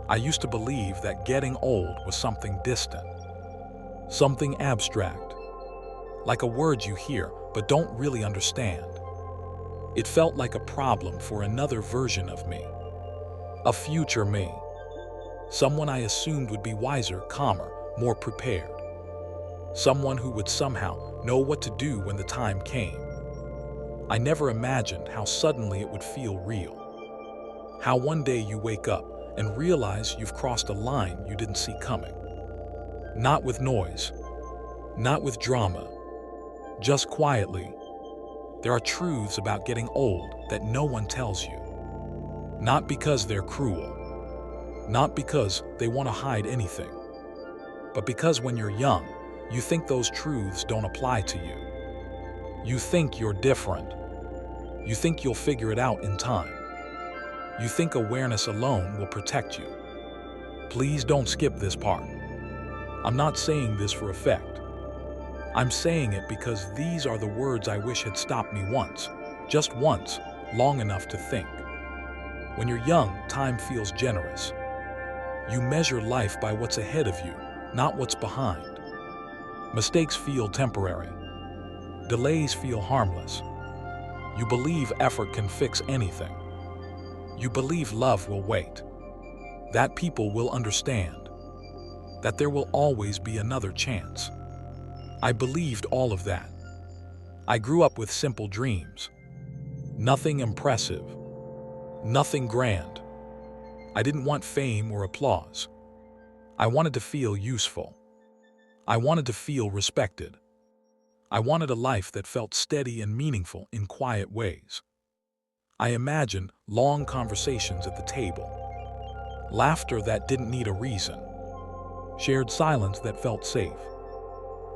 I used to believe that getting old was something distant, something abstract, like a word you hear but don't really understand. It felt like a problem for another version of me, a future me, someone I assumed would be wiser, calmer, more prepared, someone who would somehow know what to do when the time came. I never imagined how suddenly it would feel real, how one day you wake up and realize you've crossed a line you didn't see coming. Not with noise, not with drama, just quietly. There are truths about getting old that no one tells you. Not because they're cruel, not because they want to hide anything, but because when you're young, you think those truths don't apply to you. You think you're different. You think you'll figure it out in time. You think awareness alone will protect you. Please don't skip this part. I'm not saying this for effect. I'm saying it because these are the words I wish had stopped me once, just once, long enough to think. When you're young, time feels generous. You measure life by what's ahead of you, not what's behind. Mistakes feel temporary. Delays feel harmless. You believe effort can fix anything. You believe love will wait, that people will understand, that there will always be another chance. I believed all of that. I grew up with simple dreams. Nothing impressive, nothing grand. I didn't want fame or applause. I wanted to feel useful. I wanted to feel respected. I wanted a life that felt steady and meaningful in quiet ways. I imagined long conversations at the table, laughter that didn't need a reason, shared silence that felt safe,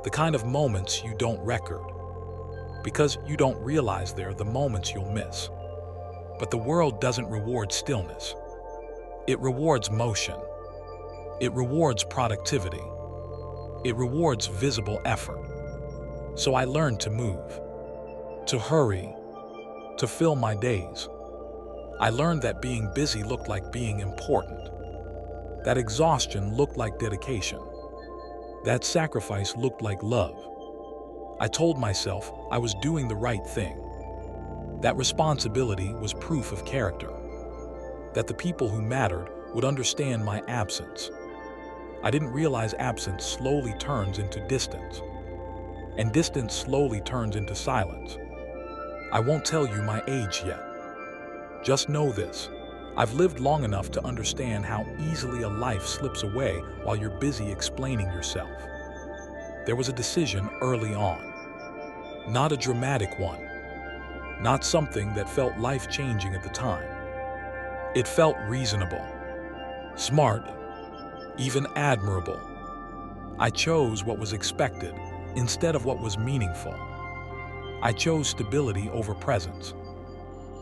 the kind of moments you don't record, because you don't realize they're the moments you'll miss. But the world doesn't reward stillness. It rewards motion. It rewards productivity. It rewards visible effort. So I learned to move, to hurry, to fill my days. I learned that being busy looked like being important, that exhaustion looked like dedication, that sacrifice looked like love. I told myself I was doing the right thing, that responsibility was proof of character, that the people who mattered would understand my absence. I didn't realize absence slowly turns into distance, and distance slowly turns into silence. I won't tell you my age yet. Just know this. I've lived long enough to understand how easily a life slips away while you're busy explaining yourself. There was a decision early on. Not a dramatic one. Not something that felt life-changing at the time. It felt reasonable, smart, even admirable. I chose what was expected instead of what was meaningful. I chose stability over presence,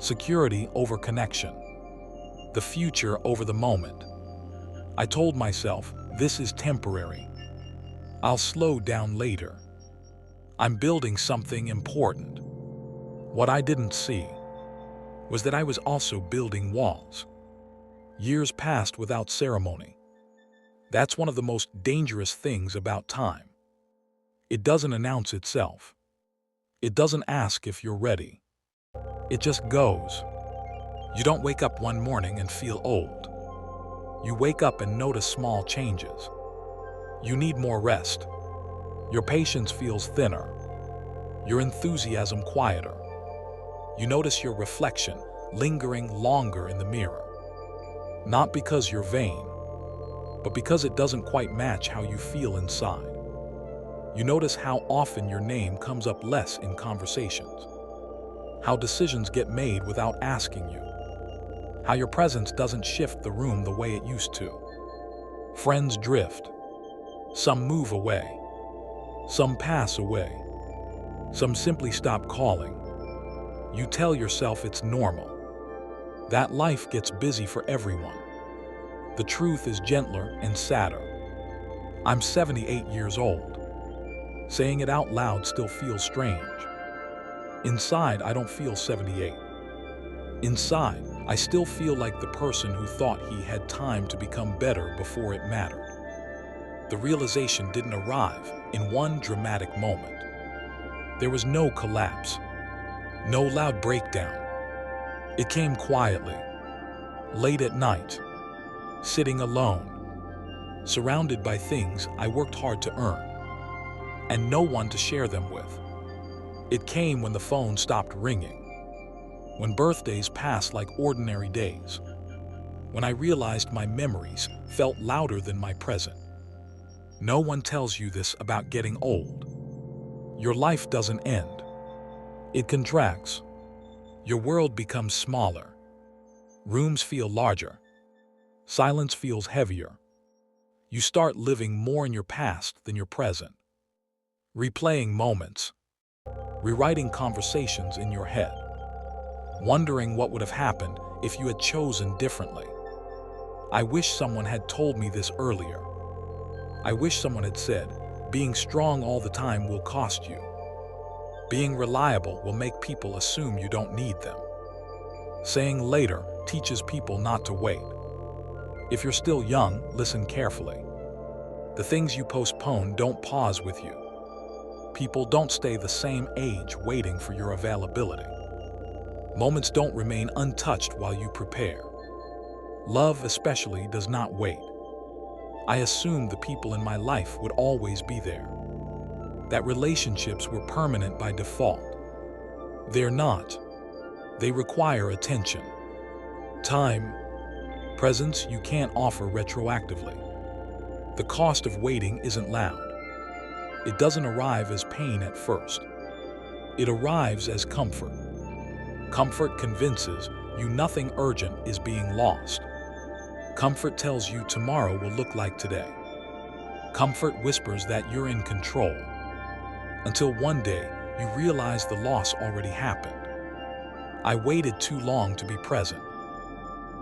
security over connection, the future over the moment. I told myself, this is temporary. I'll slow down later. I'm building something important. What I didn't see was that I was also building walls. Years passed without ceremony. That's one of the most dangerous things about time. It doesn't announce itself. It doesn't ask if you're ready. It just goes. You don't wake up one morning and feel old. You wake up and notice small changes. You need more rest. Your patience feels thinner. Your enthusiasm quieter. You notice your reflection lingering longer in the mirror. Not because you're vain, but because it doesn't quite match how you feel inside. You notice how often your name comes up less in conversations, how decisions get made without asking you, how your presence doesn't shift the room the way it used to. Friends drift. Some move away. Some pass away. Some simply stop calling. You tell yourself it's normal, that life gets busy for everyone. The truth is gentler and sadder. I'm 78 years old. Saying it out loud still feels strange. Inside, I don't feel 78. Inside, I still feel like the person who thought he had time to become better before it mattered. The realization didn't arrive in one dramatic moment. There was no collapse, no loud breakdown. It came quietly, late at night, sitting alone, surrounded by things I worked hard to earn, and no one to share them with. It came when the phone stopped ringing, when birthdays passed like ordinary days, when I realized my memories felt louder than my present. No one tells you this about getting old. Your life doesn't end. It contracts. Your world becomes smaller. Rooms feel larger. Silence feels heavier. You start living more in your past than your present. Replaying moments. Rewriting conversations in your head. Wondering what would have happened if you had chosen differently. I wish someone had told me this earlier. I wish someone had said, being strong all the time will cost you. Being reliable will make people assume you don't need them. Saying later teaches people not to wait. If you're still young, listen carefully. The things you postpone don't pause with you. People don't stay the same age waiting for your availability. Moments don't remain untouched while you prepare. Love especially does not wait. I assumed the people in my life would always be there. That relationships were permanent by default. They're not. They require attention, time, presence you can't offer retroactively. The cost of waiting isn't loud. It doesn't arrive as pain at first. It arrives as comfort. Comfort convinces you nothing urgent is being lost. Comfort tells you tomorrow will look like today. Comfort whispers that you're in control. Until one day, you realize the loss already happened. I waited too long to be present.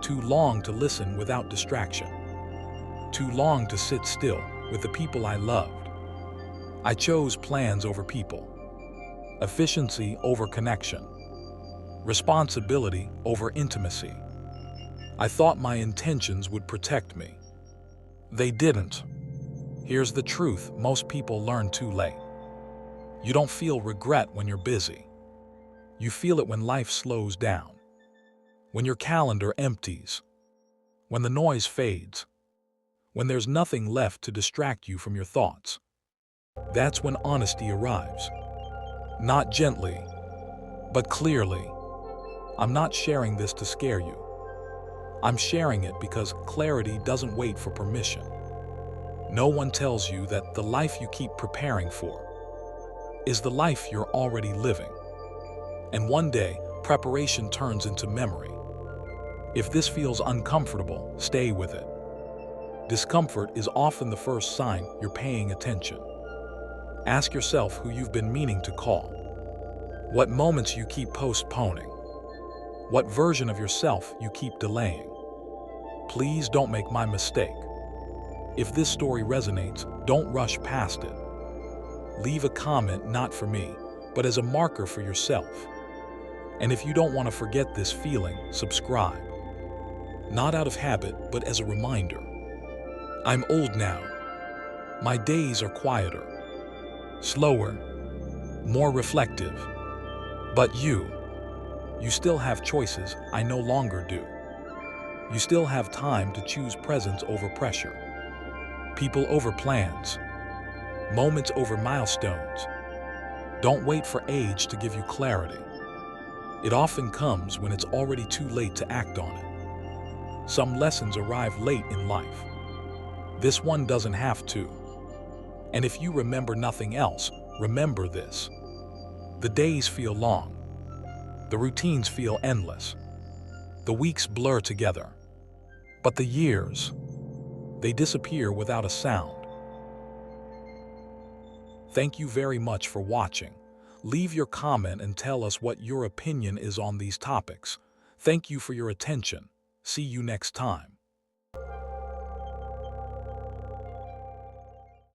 Too long to listen without distraction. Too long to sit still with the people I loved. I chose plans over people. Efficiency over connection. Responsibility over intimacy. I thought my intentions would protect me. They didn't. Here's the truth most people learn too late. You don't feel regret when you're busy. You feel it when life slows down. When your calendar empties. When the noise fades. When there's nothing left to distract you from your thoughts. That's when honesty arrives. Not gently, but clearly. I'm not sharing this to scare you. I'm sharing it because clarity doesn't wait for permission. No one tells you that the life you keep preparing for is the life you're already living. And one day, preparation turns into memory. If this feels uncomfortable, stay with it. Discomfort is often the first sign you're paying attention. Ask yourself who you've been meaning to call. What moments you keep postponing. What version of yourself you keep delaying. Please don't make my mistake. If this story resonates, don't rush past it. Leave a comment not for me, but as a marker for yourself. And if you don't want to forget this feeling, subscribe. Not out of habit, but as a reminder. I'm old now. My days are quieter, slower, more reflective. But you still have choices I no longer do. You still have time to choose presence over pressure, people over plans, moments over milestones. Don't wait for age to give you clarity. It often comes when it's already too late to act on it. Some lessons arrive late in life. This one doesn't have to. And if you remember nothing else, remember this. The days feel long. The routines feel endless. The weeks blur together. But the years, they disappear without a sound. Thank you very much for watching. Leave your comment and tell us what your opinion is on these topics. Thank you for your attention. See you next time.